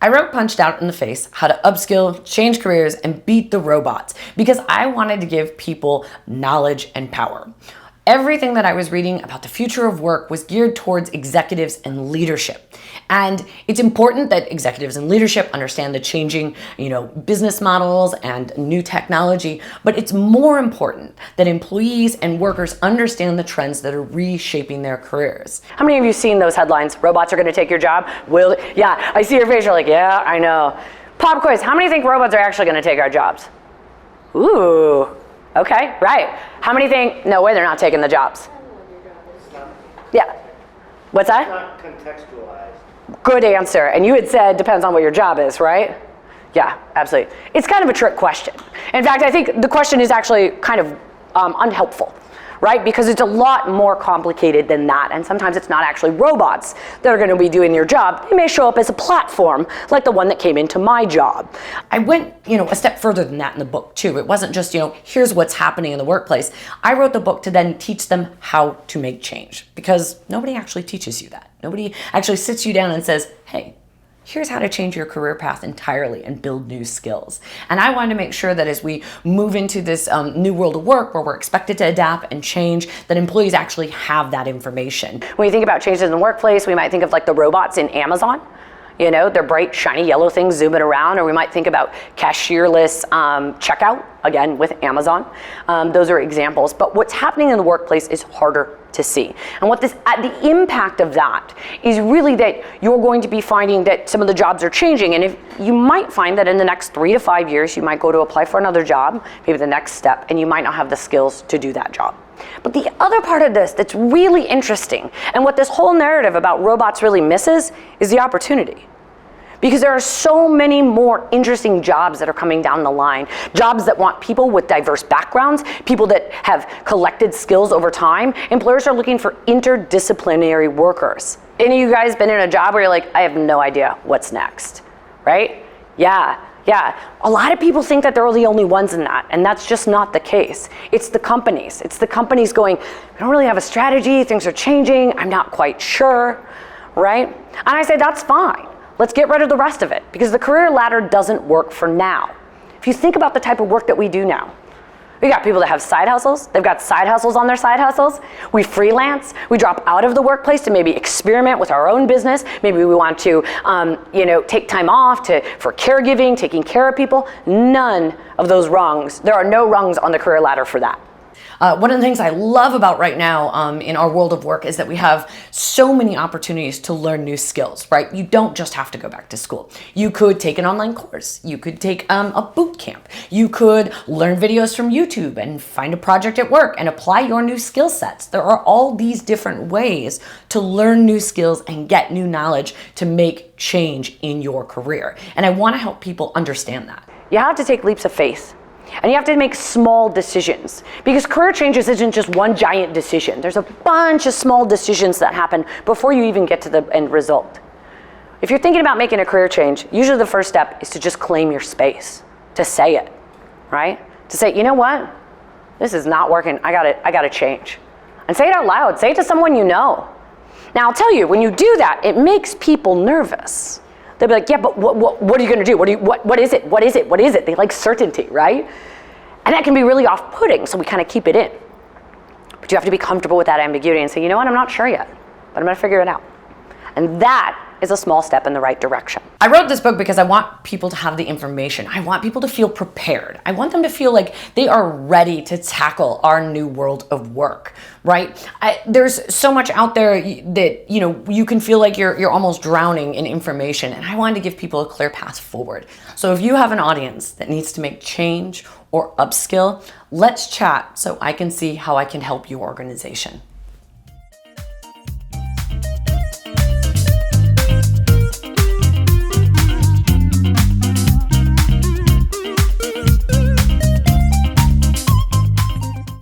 I wrote Punched Out in the Face, How to Upskill, Change Careers, and Beat the Robots, because I wanted to give people knowledge and power. Everything that I was reading about the future of work was geared towards executives and leadership. And it's important that executives and leadership understand the changing, business models and new technology, but it's more important that employees and workers understand the trends that are reshaping their careers. How many of you have seen those headlines? Robots are going to take your job? Yeah, I see your face, you're like, yeah, I know. Pop quiz, how many think robots are actually going to take our jobs? Ooh. Okay, right. How many think, no way, they're not taking the jobs? Yeah. What's that? It's not contextualized. Good answer. And you had said depends on what your job is, right? Yeah, absolutely. It's kind of a trick question. In fact, I think the question is actually kind of unhelpful, right? Because it's a lot more complicated than that. And sometimes it's not actually robots that are going to be doing your job. They may show up as a platform, like the one that came into my job. I went, a step further than that in the book too. It wasn't just, here's what's happening in the workplace. I wrote the book to then teach them how to make change, because nobody actually teaches you that. Nobody actually sits you down and says, hey, here's how to change your career path entirely and build new skills. And I wanted to make sure that as we move into this new world of work where we're expected to adapt and change, that employees actually have that information. When you think about changes in the workplace, we might think of like the robots in Amazon. They're bright, shiny yellow things zooming around, or we might think about cashierless checkout, again, with Amazon. Those are examples, but what's happening in the workplace is harder to see. And the impact of that is really that you're going to be finding that some of the jobs are changing, and if you might find that in the next 3 to 5 years, you might go to apply for another job, maybe the next step, and you might not have the skills to do that job. But the other part of this that's really interesting, and what this whole narrative about robots really misses, is the opportunity. Because there are so many more interesting jobs that are coming down the line. Jobs that want people with diverse backgrounds, people that have collected skills over time. Employers are looking for interdisciplinary workers. Any of you guys been in a job where you're like, I have no idea what's next, right? Yeah. A lot of people think that they're the only ones in that, and that's just not the case. It's the companies. It's the companies going, we don't really have a strategy, things are changing, I'm not quite sure, right? And I say, that's fine. Let's get rid of the rest of it, because the career ladder doesn't work for now. If you think about the type of work that we do now, we got people that have side hustles. They've got side hustles on their side hustles. We freelance. We drop out of the workplace to maybe experiment with our own business. Maybe we want to, take time off for caregiving, taking care of people. None of those rungs. There are no rungs on the career ladder for that. One of the things I love about right now in our world of work is that we have so many opportunities to learn new skills, right? You don't just have to go back to school. You could take an online course. You could take a boot camp. You could learn videos from YouTube and find a project at work and apply your new skill sets. There are all these different ways to learn new skills and get new knowledge to make change in your career. And I want to help people understand that. You have to take leaps of faith. And you have to make small decisions, because career changes isn't just one giant decision. There's a bunch of small decisions that happen before you even get to the end result. If you're thinking about making a career change, usually the first step is to just claim your space, to say it, right? To say, you know what? This is not working. I got to change. And say it out loud. Say it to someone you know. Now, I'll tell you, when you do that, it makes people nervous. They'll be like, yeah, but what are you going to do? What is it? What is it? What is it? They like certainty, right? And that can be really off-putting, so we kind of keep it in. But you have to be comfortable with that ambiguity and say, you know what, I'm not sure yet, but I'm going to figure it out. And that is a small step in the right direction. I wrote this book because I want people to have the information. I want people to feel prepared. I want them to feel like they are ready to tackle our new world of work, right? There's so much out there that, you can feel like you're almost drowning in information, and I wanted to give people a clear path forward. So if you have an audience that needs to make change or upskill, let's chat so I can see how I can help your organization.